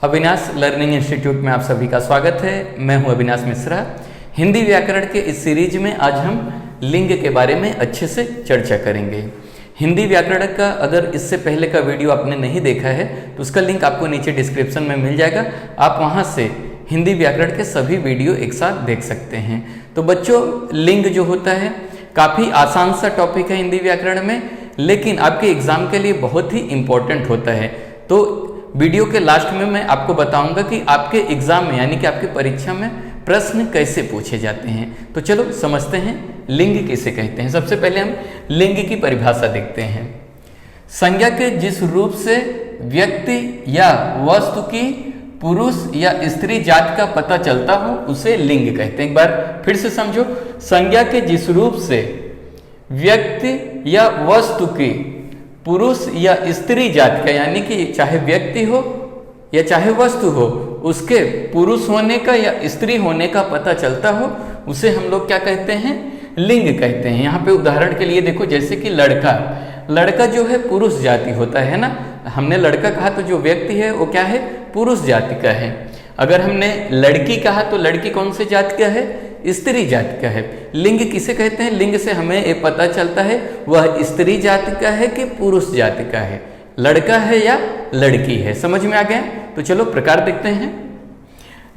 Avinash learning institute में आप सभी का स्वागत है। मैं हूं अविनाश मिश्रा। हिंदी व्याकरण के इस सीरीज में आज हम लिंग के बारे में अच्छे से चर्चा करेंगे। हिंदी व्याकरण का अगर इससे पहले का वीडियो आपने नहीं देखा है तो उसका लिंक आपको नीचे डिस्क्रिप्शन में मिल जाएगा। आप वहां से हिंदी व्याकरण के सभी वीडियो एक साथ देख सकते हैं। तो बच्चों, लिंग जो होता है काफ़ी आसान सा टॉपिक है हिंदी व्याकरण में, लेकिन आपके एग्जाम के लिए बहुत ही इम्पोर्टेंट होता है। तो वीडियो के लास्ट में मैं आपको बताऊंगा कि आपके एग्जाम में यानी कि आपकी परीक्षा में प्रश्न कैसे पूछे जाते हैं। तो चलो समझते हैं लिंग किसे कहते हैं। सबसे पहले हम लिंग की परिभाषा देखते हैं। संज्ञा के जिस रूप से व्यक्ति या वस्तु की पुरुष या स्त्री जात का पता चलता हो उसे लिंग कहते हैं। एक बार फिर से समझो, संज्ञा के जिस रूप से व्यक्ति या वस्तु की पुरुष या स्त्री जात का यानी कि चाहे व्यक्ति हो या चाहे वस्तु हो उसके पुरुष होने का या स्त्री होने का पता चलता हो उसे हम लोग क्या कहते हैं, लिंग कहते हैं। यहाँ पे उदाहरण के लिए देखो, जैसे कि लड़का जो है पुरुष जाति होता है ना। हमने लड़का कहा तो जो व्यक्ति है वो क्या है, पुरुष जाति का है। अगर हमने लड़की कहा तो लड़की कौन से जाति का है, स्त्री जाति का है। लिंग किसे कहते हैं, लिंग से हमें ये पता चलता है वह स्त्री जाति का है कि पुरुष जाति का है, लड़का है या लड़की है। समझ में आ गया? तो चलो प्रकार देखते हैं।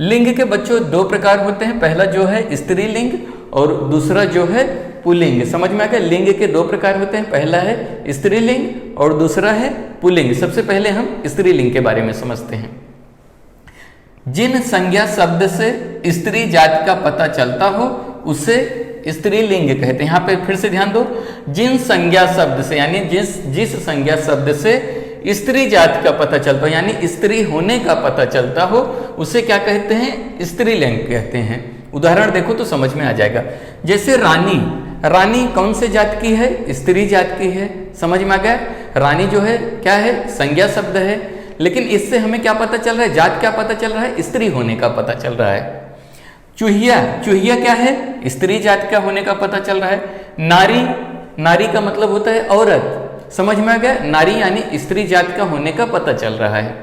लिंग के बच्चों दो प्रकार होते हैं, पहला जो है स्त्रीलिंग और दूसरा जो है पुल्लिंग। समझ में आ गया? लिंग के दो प्रकार होते हैं, पहला है स्त्रीलिंग और दूसरा है पुल्लिंग। सबसे पहले हम स्त्रीलिंग के बारे में समझते हैं। जिन संज्ञा शब्द से स्त्री जाति का पता चलता हो उसे स्त्रीलिंग कहते हैं। यहाँ पे फिर से ध्यान दो, जिन संज्ञा शब्द से यानी जिस संज्ञा शब्द से स्त्री जाति का पता चलता हो यानी स्त्री होने का पता चलता हो उसे क्या कहते हैं, स्त्रीलिंग कहते हैं। उदाहरण देखो तो समझ में आ जाएगा। जैसे रानी कौन से जाति की है, स्त्री जाति की है। समझ में आ गया? रानी जो है क्या है, संज्ञा शब्द है, लेकिन इससे हमें क्या पता चल रहा है, जात क्या पता चल रहा है, स्त्री होने का पता चल रहा है। चूहिया क्या है, स्त्री जाति का होने का पता चल रहा है। नारी का मतलब होता है औरत। समझ में आ गया? नारी यानी स्त्री जाति का होने का पता चल रहा है।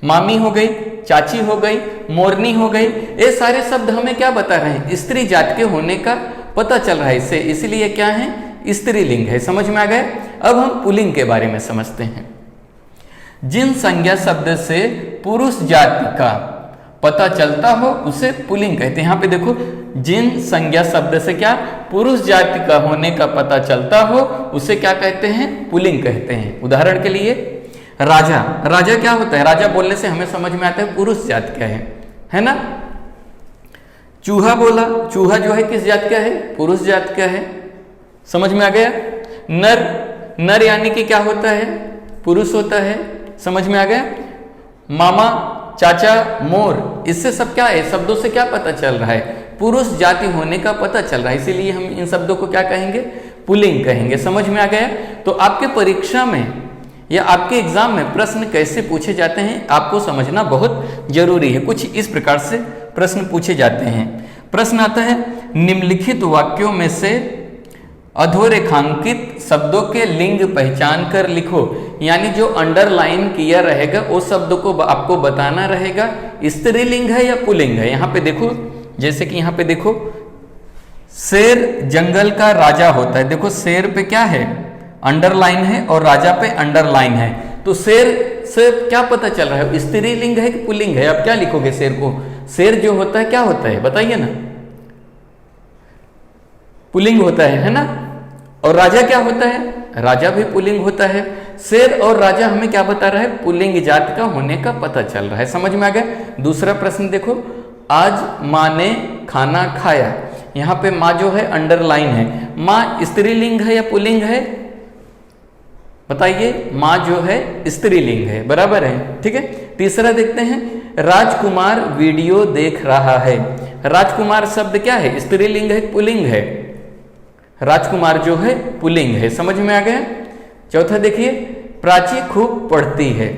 मामी हो गई, चाची हो गई, मोरनी हो गई, ये सारे शब्द हमें क्या बता रहे हैं, स्त्री जाति के होने का पता चल रहा है इससे, इसलिए क्या है, स्त्रीलिंग है। समझ में आ गया? अब हम पुल्लिंग के बारे में समझते हैं। जिन संज्ञा शब्द से पुरुष जाति का पता चलता हो उसे पुल्लिंग कहते हैं। यहाँ पे देखो, जिन संज्ञा शब्द से क्या पुरुष जाति का होने का पता चलता हो उसे क्या कहते हैं, पुल्लिंग कहते हैं। उदाहरण के लिए राजा क्या होता है, राजा बोलने से हमें समझ में आता है पुरुष जाति का है ना। चूहा बोला, चूहा जो है किस जाति का है, पुरुष जाति का है। समझ में आ गया? नर यानी कि क्या होता है, पुरुष होता है। समझ में आ गया? मामा, चाचा, मोर, इससे सब क्या है, शब्दों से क्या पता चल रहा है, पुरुष जाति होने का पता चल रहा है, इसीलिए हम इन शब्दों को क्या कहेंगे, पुल्लिंग कहेंगे। समझ में आ गया? तो आपके परीक्षा में या आपके एग्जाम में प्रश्न कैसे पूछे जाते हैं आपको समझना बहुत जरूरी है। कुछ इस प्रकार से प्रश्न पूछे जाते हैं। प्रश्न आता है, निम्नलिखित वाक्यों में से अधोरेखांकित शब्दों के लिंग पहचान कर लिखो। यानी जो अंडरलाइन किया रहेगा उस शब्द को आपको बताना रहेगा स्त्रीलिंग है या पुल्लिंग है। यहाँ पे देखो, जैसे कि यहाँ पे देखो, शेर जंगल का राजा होता है। देखो शेर पे क्या है, अंडरलाइन है, और राजा पे अंडरलाइन है। तो शेर से क्या पता चल रहा है, स्त्रीलिंग है कि पुल्लिंग है। आप क्या लिखोगे शेर को, शेर जो होता है क्या होता है बताइए ना, पुल्लिंग होता है ना। और राजा क्या होता है, राजा भी पुल्लिंग होता है। शेर और राजा हमें क्या बता रहा है, पुल्लिंग जाति का होने का पता चल रहा है। समझ में आ गया? दूसरा प्रश्न देखो, आज माँ ने खाना खाया। यहाँ पे माँ जो है अंडरलाइन है। माँ स्त्रीलिंग है या पुल्लिंग है बताइए? माँ जो है स्त्रीलिंग है, बराबर है, ठीक है। तीसरा देखते हैं, राजकुमार वीडियो देख रहा है। राजकुमार शब्द क्या है, स्त्रीलिंग है पुल्लिंग है, राजकुमार जो है पुल्लिंग है। समझ में आ गया? चौथा देखिए, प्राची खूब पढ़ती है।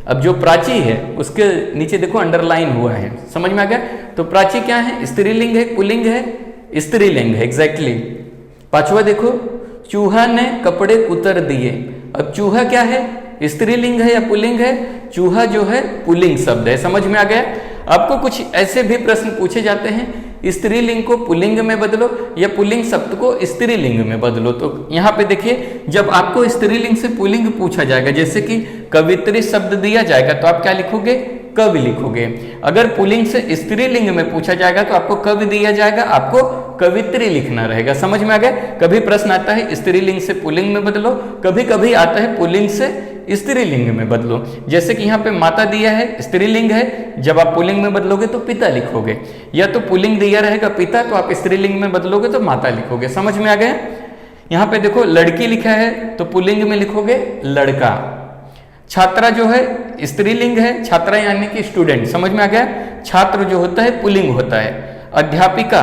अब जो प्राची है उसके नीचे देखो अंडरलाइन हुआ है। समझ में आ गया? तो प्राची क्या है, स्त्रीलिंग है पुल्लिंग है, स्त्रीलिंग है, एग्जैक्टली। पांचवा देखो, चूहा ने कपड़े उतर दिए। अब चूहा क्या है, स्त्रीलिंग है या पुल्लिंग है, चूहा जो है पुल्लिंग शब्द है। समझ में आ गया। आपको कुछ ऐसे भी प्रश्न पूछे जाते हैं, स्त्रीलिंग को पुल्लिंग में बदलो या पुल्लिंग शब्द को स्त्रीलिंग में बदलो। तो यहाँ पे देखिए, जब आपको स्त्रीलिंग से पुल्लिंग पूछा जाएगा, जैसे कि कवित्री शब्द दिया जाएगा तो आप क्या लिखोगे? कवि लिखोगे। अगर पुल्लिंग से स्त्रीलिंग में पूछा जाएगा तो आपको कवि दिया जाएगा, आपको कवित्री लिखना रहेगा। समझ में आ गया। कभी प्रश्न आता है स्त्रीलिंग से पुल्लिंग में बदलो, कभी कभी आता है पुल्लिंग से स्त्रीलिंग में बदलो। जैसे कि यहाँ पे माता दिया है, स्त्रीलिंग है, जब आप पुल्लिंग में बदलोगे तो पिता लिखोगे, या तो पुल्लिंग दिया रहेगा पिता तो आप स्त्रीलिंग में बदलोगे तो माता लिखोगे। समझ में आ गया। यहाँ पे देखो लड़की लिखा है तो पुल्लिंग में लिखोगे लड़का। छात्रा जो है स्त्रीलिंग है, छात्रा यानी कि स्टूडेंट। समझ में आ गया। छात्र जो होता है पुल्लिंग होता है। अध्यापिका,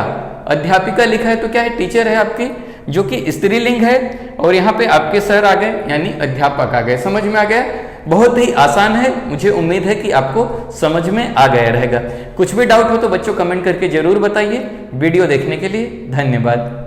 अध्यापिका लिखा है तो क्या है? टीचर है आपकी, जो कि स्त्रीलिंग है, और यहाँ पे आपके सर आ गए यानी अध्यापक आ गए। समझ में आ गया। बहुत ही आसान है, मुझे उम्मीद है कि आपको समझ में आ गया रहेगा। कुछ भी डाउट हो तो बच्चों कमेंट करके जरूर बताइए। वीडियो देखने के लिए धन्यवाद।